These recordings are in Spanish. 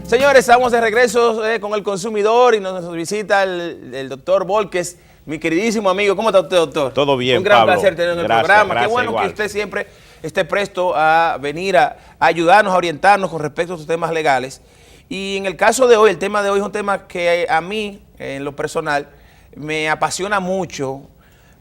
Señores, estamos de regreso con el consumidor y nos visita el doctor Volques, mi queridísimo amigo. ¿Cómo está usted, doctor? Todo bien, Un gran Pablo. placer tenerlo en el programa. Qué bueno igual que usted siempre esté presto a venir a ayudarnos, a orientarnos con respecto a estos temas legales. Y en el caso de hoy, el tema de hoy es un tema que a mí, en lo personal, me apasiona mucho,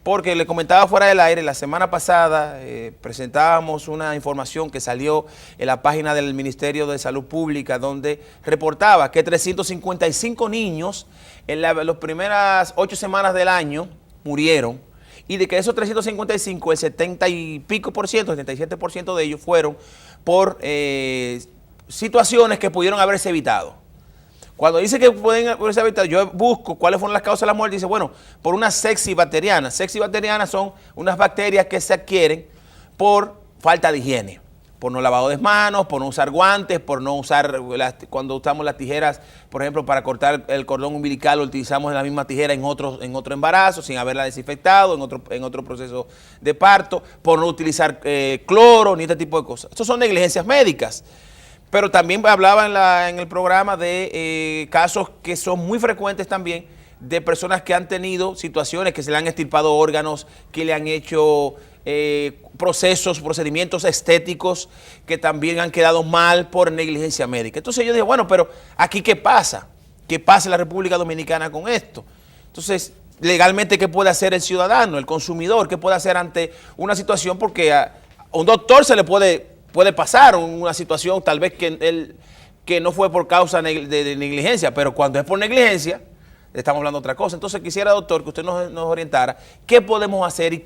porque le comentaba fuera del aire, la semana pasada presentábamos una información que salió en la página del Ministerio de Salud Pública, donde reportaba que 355 niños en las primeras 8 semanas del año murieron, y de que esos 355, el 70 y pico por ciento, 77% de ellos fueron por situaciones que pudieron haberse evitado. Cuando dice que pueden haberse evitado, yo busco cuáles fueron las causas de la muerte. Dice, bueno, por una sexibacteriana. Sexibacterianas son unas bacterias que se adquieren por falta de higiene, por no lavado de manos, por no usar guantes, por no usar, cuando usamos las tijeras, por ejemplo, para cortar el cordón umbilical, utilizamos la misma tijera en otro embarazo, sin haberla desinfectado, en otro proceso de parto, por no utilizar cloro, ni este tipo de cosas. Estos son negligencias médicas. Pero también hablaba en el programa de casos que son muy frecuentes también, de personas que han tenido situaciones que se le han extirpado órganos, que le han hecho procedimientos estéticos que también han quedado mal por negligencia médica. Entonces yo dije, bueno, pero ¿aquí qué pasa? ¿Qué pasa en la República Dominicana con esto? Entonces, legalmente, ¿qué puede hacer el ciudadano, el consumidor? ¿Qué puede hacer ante una situación? Porque a un doctor se le puede pasar una situación tal vez que no fue por causa de negligencia, pero cuando es por negligencia, estamos hablando de otra cosa. Entonces quisiera, doctor, que usted nos orientara qué podemos hacer y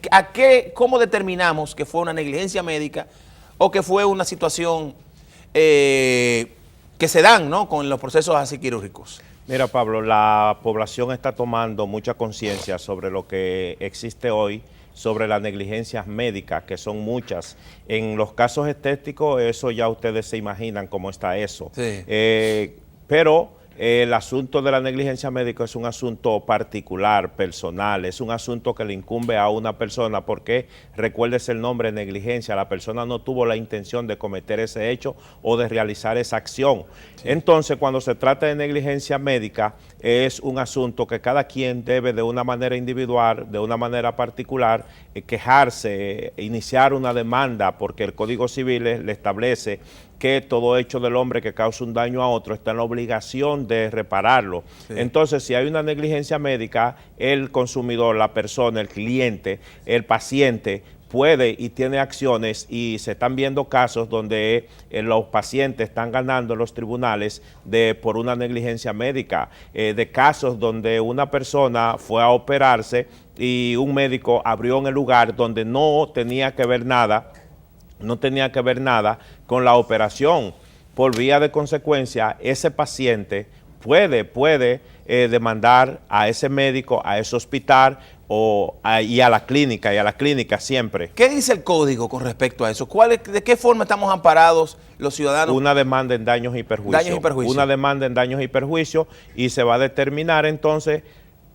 cómo determinamos que fue una negligencia médica o que fue una situación que se dan, ¿no?, con los procesos así quirúrgicos. Mira, Pablo, la población está tomando mucha conciencia sobre lo que existe hoy, sobre las negligencias médicas, que son muchas. En los casos estéticos, eso ya ustedes se imaginan cómo está eso. Sí. Pero el asunto de la negligencia médica es un asunto particular, personal, es un asunto que le incumbe a una persona, porque recuérdese el nombre, negligencia, la persona no tuvo la intención de cometer ese hecho o de realizar esa acción. Sí. Entonces, cuando se trata de negligencia médica, es un asunto que cada quien debe de una manera individual, de una manera particular, quejarse, iniciar una demanda, porque el Código Civil le establece que todo hecho del hombre que causa un daño a otro está en la obligación de repararlo. Sí. Entonces, si hay una negligencia médica, el consumidor, la persona, el cliente, el paciente, puede y tiene acciones, y se están viendo casos donde los pacientes están ganando en los tribunales por una negligencia médica, de casos donde una persona fue a operarse y un médico abrió en el lugar donde no tenía que ver nada, con la operación. Por vía de consecuencia, ese paciente puede demandar a ese médico, a ese hospital y a la clínica siempre. ¿Qué dice el código con respecto a eso? ¿De qué forma estamos amparados los ciudadanos? Una demanda en daños y perjuicios. Una demanda en daños y perjuicios, y se va a determinar entonces,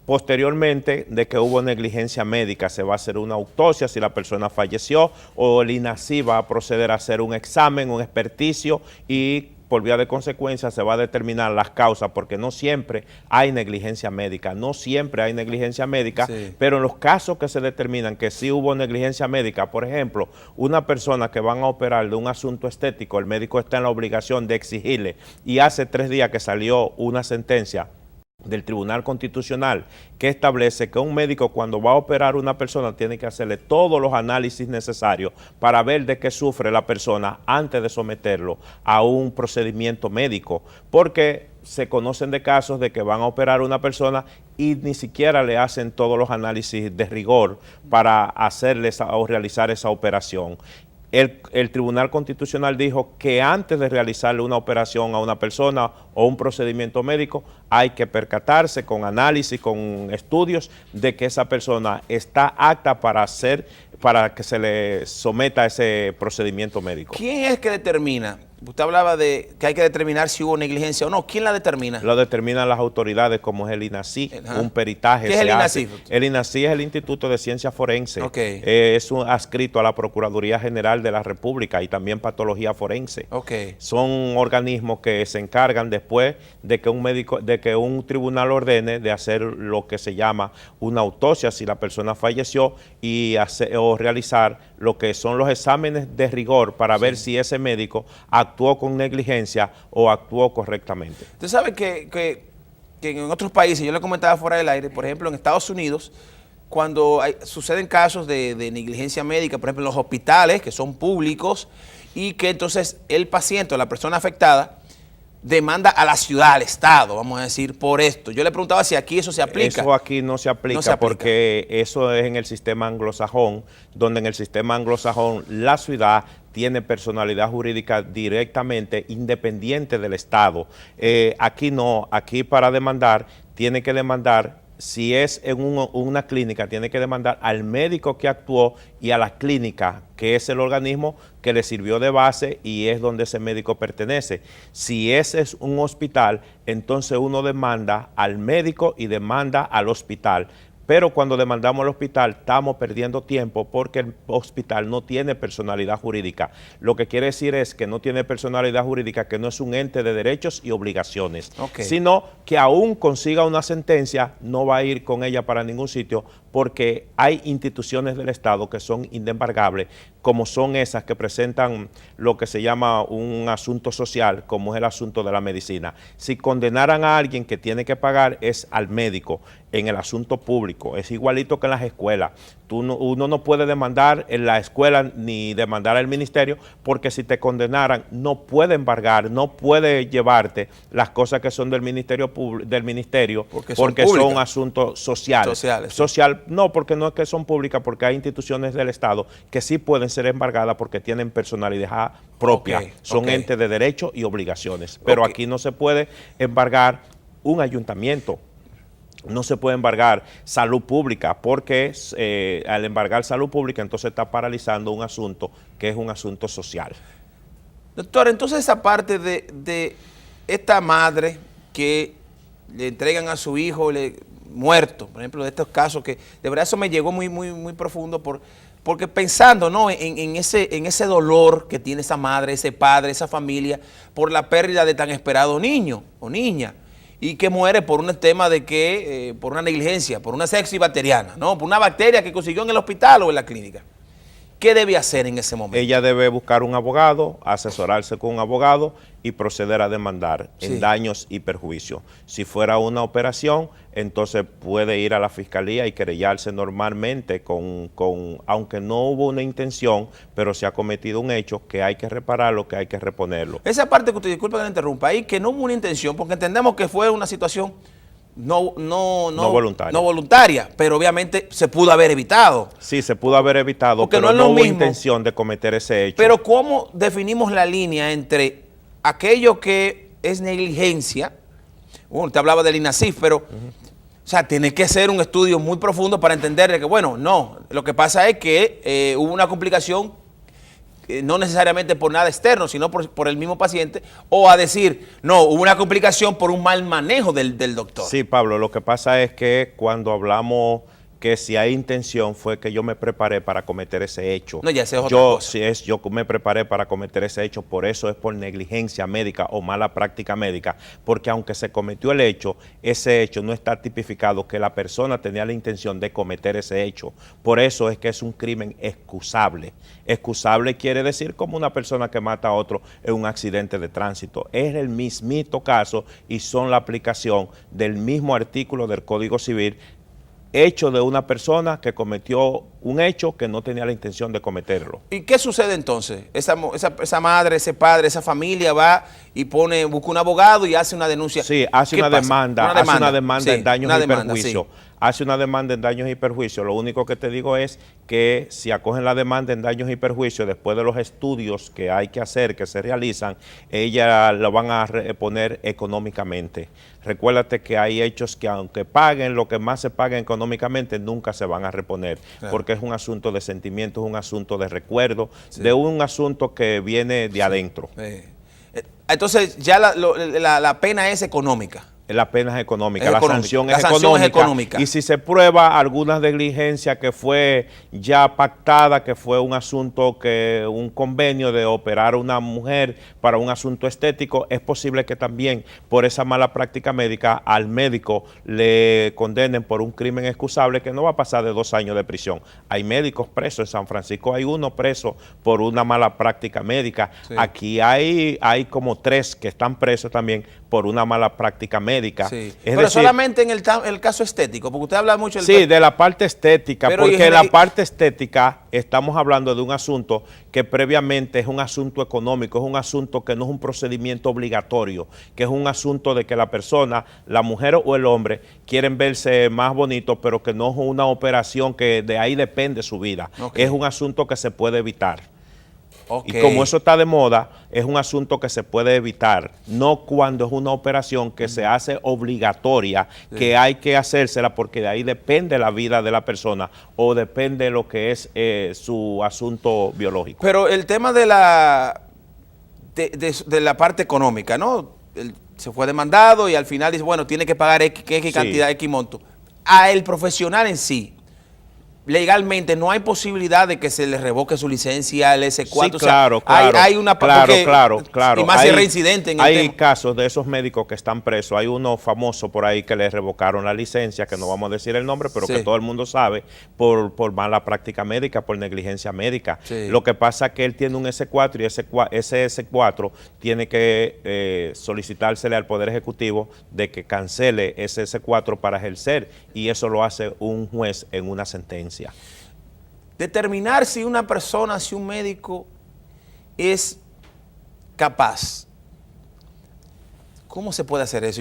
posteriormente de que hubo negligencia médica, se va a hacer una autopsia si la persona falleció, o el INACI va a proceder a hacer un examen, un experticio, y por vía de consecuencia se va a determinar las causas, porque no siempre hay negligencia médica, sí. Pero en los casos que se determinan que sí hubo negligencia médica, por ejemplo, una persona que van a operar de un asunto estético, el médico está en la obligación de exigirle, y hace 3 días que salió una sentencia del Tribunal Constitucional que establece que un médico, cuando va a operar a una persona, tiene que hacerle todos los análisis necesarios para ver de qué sufre la persona antes de someterlo a un procedimiento médico, porque se conocen de casos de que van a operar a una persona y ni siquiera le hacen todos los análisis de rigor para hacerle o realizar esa operación. El Tribunal Constitucional dijo que antes de realizarle una operación a una persona o un procedimiento médico, hay que percatarse con análisis, con estudios, de que esa persona está apta para que se le someta a ese procedimiento médico. ¿Quién es que determina? usted hablaba de que hay que determinar si hubo negligencia o no. ¿Quién la determina? Lo determinan las autoridades, como es el INACI, un peritaje. ¿Qué es el INACI? El INACI es el Instituto de Ciencia Forense. Okay. Es adscrito a la Procuraduría General de la República y también Patología Forense. Okay. Son organismos que se encargan después de que un tribunal ordene de hacer lo que se llama una autopsia si la persona falleció o realizar lo que son los exámenes de rigor para ver si ese médico actuó con negligencia o actuó correctamente. Usted sabe que en otros países, yo le comentaba fuera del aire, por ejemplo en Estados Unidos, cuando suceden casos de negligencia médica, por ejemplo en los hospitales que son públicos y que entonces el paciente o la persona afectada demanda a la ciudad, al Estado, vamos a decir, por esto. Yo le preguntaba si aquí eso se aplica. Eso aquí no se aplica, porque eso es en el sistema anglosajón, donde en el sistema anglosajón la ciudad tiene personalidad jurídica directamente independiente del Estado. Aquí no, aquí para demandar, tiene que demandar, si es en una clínica, tiene que demandar al médico que actuó y a la clínica, que es el organismo que le sirvió de base y es donde ese médico pertenece. Si ese es un hospital, entonces uno demanda al médico y demanda al hospital. Pero cuando demandamos al hospital estamos perdiendo tiempo porque el hospital no tiene personalidad jurídica. Lo que quiere decir es que no tiene personalidad jurídica, que no es un ente de derechos y obligaciones, sino que aún consiga una sentencia, no va a ir con ella para ningún sitio porque hay instituciones del Estado que son inembargables, como son esas que presentan lo que se llama un asunto social, como es el asunto de la medicina. Si condenaran a alguien que tiene que pagar es al médico en el asunto público. Es igualito que en las escuelas. Uno no puede demandar en la escuela ni demandar al ministerio, porque si te condenaran no puede embargar, no puede llevarte las cosas que son del ministerio porque son asuntos sociales. Social, no, porque no es que son públicas, porque hay instituciones del Estado que sí pueden ser embargadas porque tienen personalidad propia, son entes de derechos y obligaciones. Pero aquí no se puede embargar un ayuntamiento. No se puede embargar salud pública porque al embargar salud pública entonces está paralizando un asunto que es un asunto social. Doctor, entonces esa parte de esta madre que le entregan a su hijo muerto, por ejemplo, de estos casos que de verdad eso me llegó muy profundo porque pensando, ¿no?, en ese dolor que tiene esa madre, ese padre, esa familia por la pérdida de tan esperado niño o niña, y que muere por un tema de que, por una negligencia, por una sepsis bacteriana, ¿no?, por una bacteria que consiguió en el hospital o en la clínica. ¿Qué debe hacer en ese momento? Ella debe buscar un abogado, asesorarse con un abogado y proceder a demandar en daños y perjuicios. Si fuera una operación, entonces puede ir a la fiscalía y querellarse normalmente aunque no hubo una intención, pero se ha cometido un hecho que hay que repararlo, que hay que reponerlo. Esa parte que usted, disculpe que le interrumpa, ahí que no hubo una intención, porque entendemos que fue una situación no voluntaria, pero obviamente se pudo haber evitado. Sí, se pudo haber evitado, porque pero no hubo intención de cometer ese hecho. Pero ¿cómo definimos la línea entre aquello que es negligencia? Bueno, te hablaba del INASIF, pero o sea, tiene que ser un estudio muy profundo para entender que, bueno, no, lo que pasa es que hubo una complicación no necesariamente por nada externo, sino por el mismo paciente, o a decir, no, hubo una complicación por un mal manejo del doctor. Sí, Pablo, lo que pasa es que cuando hablamos que si hay intención fue que yo me preparé para cometer ese hecho. No, ya ese es otra cosa. Yo me preparé para cometer ese hecho, por eso es por negligencia médica o mala práctica médica, porque aunque se cometió el hecho, ese hecho no está tipificado que la persona tenía la intención de cometer ese hecho. Por eso es que es un crimen excusable. Excusable quiere decir como una persona que mata a otro en un accidente de tránsito. Es el mismito caso y son la aplicación del mismo artículo del Código Civil, hecho de una persona que cometió un hecho que no tenía la intención de cometerlo. ¿Y qué sucede entonces? Esa madre, ese padre, esa familia va y busca un abogado y hace una denuncia. Sí, hace una demanda en daños y perjuicios. Hace una demanda en daños y perjuicios. Lo único que te digo es que si acogen la demanda en daños y perjuicios, después de los estudios que hay que hacer, que se realizan, ella lo van a reponer económicamente. Recuérdate que hay hechos que aunque paguen lo que más se paga económicamente, nunca se van a reponer, porque es un asunto de sentimientos, es un asunto de recuerdo, de un asunto que viene de adentro. Entonces ya la pena es económica. La pena es económica, la sanción es económica. Y si se prueba alguna negligencia que fue ya pactada, que fue un asunto, un convenio de operar a una mujer para un asunto estético, es posible que también por esa mala práctica médica al médico le condenen por un crimen excusable que no va a pasar de 2 años de prisión. Hay médicos presos en San Francisco, hay uno preso por una mala práctica médica. Sí. Aquí hay como 3 que están presos también por una mala práctica médica. Sí. Pero decir, solamente en el caso estético, porque usted habla mucho del de la parte estética, porque la parte estética estamos hablando de un asunto que previamente es un asunto económico, es un asunto que no es un procedimiento obligatorio, que es un asunto de que la persona, la mujer o el hombre, quieren verse más bonitos, pero que no es una operación que de ahí depende su vida. Okay. Es un asunto que se puede evitar. Okay. Y como eso está de moda, es un asunto que se puede evitar, no cuando es una operación que se hace obligatoria, sí, que hay que hacérsela porque de ahí depende la vida de la persona o depende lo que es su asunto biológico. Pero el tema de la parte económica, ¿no? Se fue demandado y al final dice, bueno, tiene que pagar X cantidad, sí, X monto. A el profesional en sí, legalmente no hay posibilidad de que se le revoque su licencia al S4. Sí, claro, o sea, claro. Hay una claro. Y más si es reincidente en el tema. Hay casos de esos médicos que están presos. Hay uno famoso por ahí que le revocaron la licencia, que no vamos a decir el nombre, pero sí, que todo el mundo sabe, por mala práctica médica, por negligencia médica. Sí. Lo que pasa es que él tiene un S4 y ese S4 tiene que solicitársele al Poder Ejecutivo de que cancele ese S4 para ejercer, y eso lo hace un juez en una sentencia. Determinar si una persona, si un médico es capaz. ¿Cómo se puede hacer eso?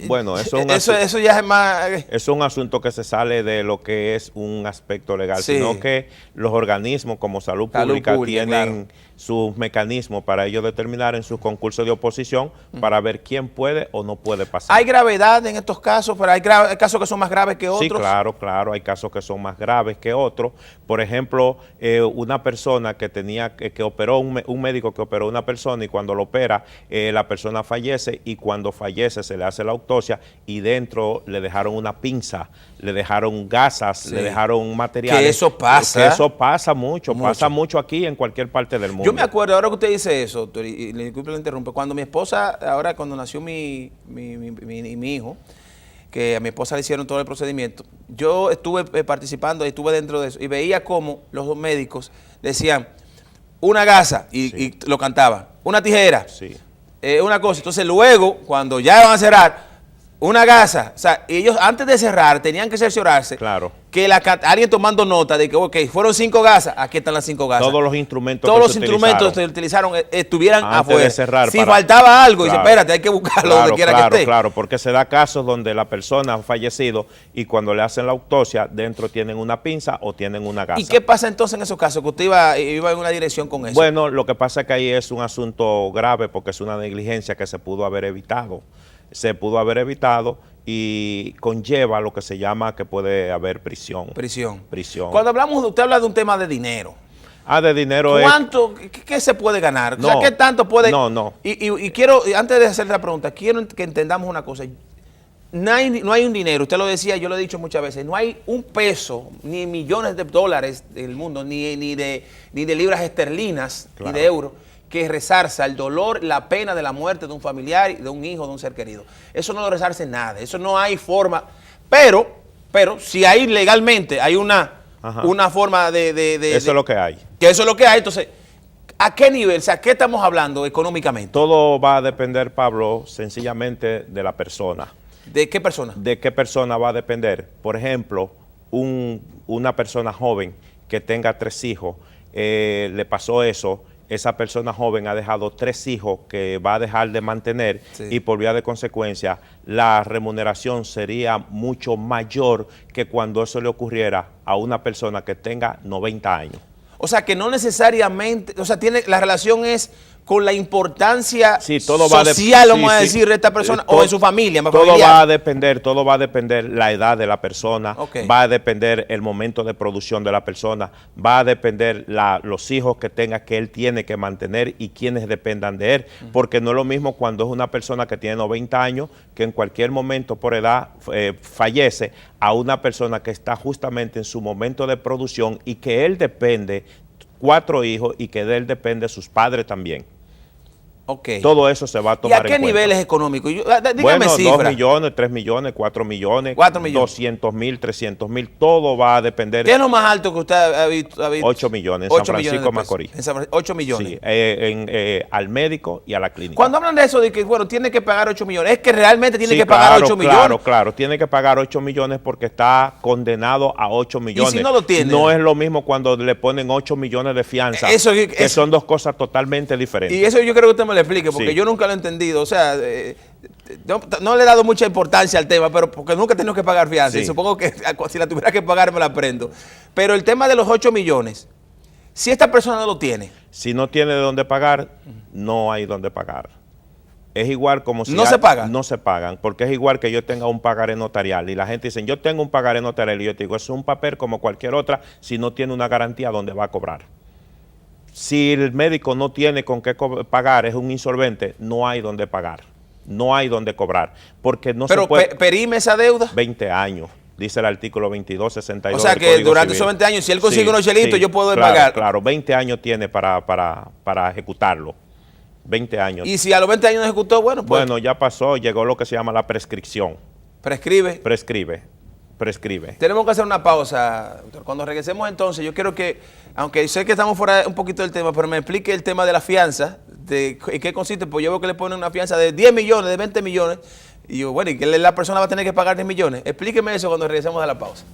Bueno, eso ya es más... Es un asunto que se sale de lo que es un aspecto legal, sí, sino que los organismos como Salud Pública tienen, claro, sus mecanismos para ellos determinar en sus concursos de oposición para ver quién puede o no puede pasar. ¿Hay gravedad en estos casos? Pero hay casos que son más graves que otros. Sí, claro, hay casos que son más graves que otros. Por ejemplo, una persona que operó, un médico que operó a una persona, y cuando lo opera, la persona fallece, y cuando fallece se le hace la autopsia y dentro le dejaron una pinza, le dejaron gasas, sí, le dejaron materiales. Que eso pasa. Que eso pasa mucho, pasa mucho aquí en cualquier parte del mundo. Yo me acuerdo, ahora que usted dice eso, doctor, y disculpe la interrumpe, cuando mi esposa, cuando nació mi hijo, que a mi esposa le hicieron todo el procedimiento, yo estuve participando, estuve dentro de eso, y veía cómo los dos médicos decían, una gasa, y, sí, y lo cantaban, una tijera, sí, una cosa. Entonces luego, cuando ya van a cerrar, una gasa, o sea, ellos antes de cerrar tenían que cerciorarse, claro, que alguien tomando nota de que, ok, fueron 5 gasas, aquí están las 5 gasas. Todos los instrumentos que se utilizaron estuvieran antes afuera. De cerrar, si faltaba algo, claro, dice, espérate, hay que buscarlo, claro, donde quiera que esté. Claro, porque se da casos donde la persona ha fallecido y cuando le hacen la autopsia, dentro tienen una pinza o tienen una gasa. ¿Y qué pasa entonces en esos casos? Que usted iba en una dirección con eso. Bueno, lo que pasa es que ahí es un asunto grave porque es una negligencia que se pudo haber evitado. Y conlleva lo que se llama que puede haber prisión. Prisión. Cuando hablamos, usted habla de un tema de dinero. De dinero. ¿Cuánto? ¿Qué se puede ganar? No, o sea, ¿qué tanto puede...? No. Y quiero, antes de hacer la pregunta, quiero que entendamos una cosa. No hay un dinero, usted lo decía, yo lo he dicho muchas veces, no hay un peso, ni millones de dólares del mundo, ni de libras esterlinas, claro, ni de euros, que resarza el dolor, la pena de la muerte de un familiar, de un hijo, de un ser querido. Eso no lo resarce nada, eso no hay forma. Pero si hay legalmente, hay una forma de eso es lo que hay. Que eso es lo que hay, entonces, ¿a qué nivel? O sea, ¿qué estamos hablando económicamente? Todo va a depender, Pablo, sencillamente de la persona. ¿De qué persona? ¿De qué persona va a depender? Por ejemplo, una persona joven que tenga 3 hijos, le pasó eso. Esa persona joven ha dejado 3 hijos que va a dejar de mantener, sí, y por vía de consecuencia la remuneración sería mucho mayor que cuando eso le ocurriera a una persona que tenga 90 años. O sea, que no necesariamente, o sea, la relación es con la importancia todo social, vamos a decir, de esta persona o de su familia. Todo va a depender la edad de la persona, va a depender el momento de producción de la persona, va a depender los hijos que tenga, que él tiene que mantener y quienes dependan de él, porque no es lo mismo cuando es una persona que tiene 90 años, que en cualquier momento por edad fallece, a una persona que está justamente en su momento de producción y que él depende, 4 hijos, y que de él depende sus padres también. Todo eso se va a tomar en cuenta. ¿Y a qué niveles económicos? Dígame bueno, cifras. 2 millones, 3 millones, 4 millones, 200,000, 300,000, todo va a depender. ¿Qué es lo más alto que usted ha visto? 8 millones en San Francisco Macorís. 8 millones. Sí, al médico y a la clínica. Cuando hablan de eso, de que bueno, tiene que pagar 8 millones, ¿es que realmente tiene que pagar 8 millones? Claro, tiene que pagar 8 millones porque está condenado a 8 millones. ¿Y si no lo tiene? No es lo mismo cuando le ponen 8 millones de fianza, que son dos cosas totalmente diferentes. Y eso yo creo que usted me lo explique, porque yo nunca lo he entendido. O sea, no le he dado mucha importancia al tema, pero porque nunca he tenido que pagar fianza. Y supongo que si la tuviera que pagar me la prendo. Pero el tema de los 8 millones, si esta persona no lo tiene. Si no tiene de dónde pagar, no hay dónde pagar. Es igual como si... ¿No se pagan? No se pagan, porque es igual que yo tenga un pagaré notarial. Y la gente dice, yo tengo un pagaré notarial. Y yo te digo, es un papel como cualquier otra, si no tiene una garantía, ¿dónde va a cobrar? Si el médico no tiene con qué pagar, es un insolvente, no hay donde pagar, no hay donde cobrar, porque no se puede... ¿Pero perime esa deuda? 20 años, dice el artículo 2262. O sea que durante esos 20 años, si él consigue unos chelitos, yo puedo pagar. Claro, 20 años tiene para ejecutarlo, 20 años. Y si a los 20 años no ejecutó, bueno, pues... Bueno, ya pasó, llegó lo que se llama la prescripción. ¿Prescribe? Prescribe. Tenemos que hacer una pausa, doctor. Cuando regresemos entonces, yo quiero que, aunque sé que estamos fuera un poquito del tema, pero me explique el tema de la fianza, de en qué consiste, pues yo veo que le ponen una fianza de 10 millones, de 20 millones, y yo, bueno, y que la persona va a tener que pagar 10 millones. Explíqueme eso cuando regresemos a la pausa.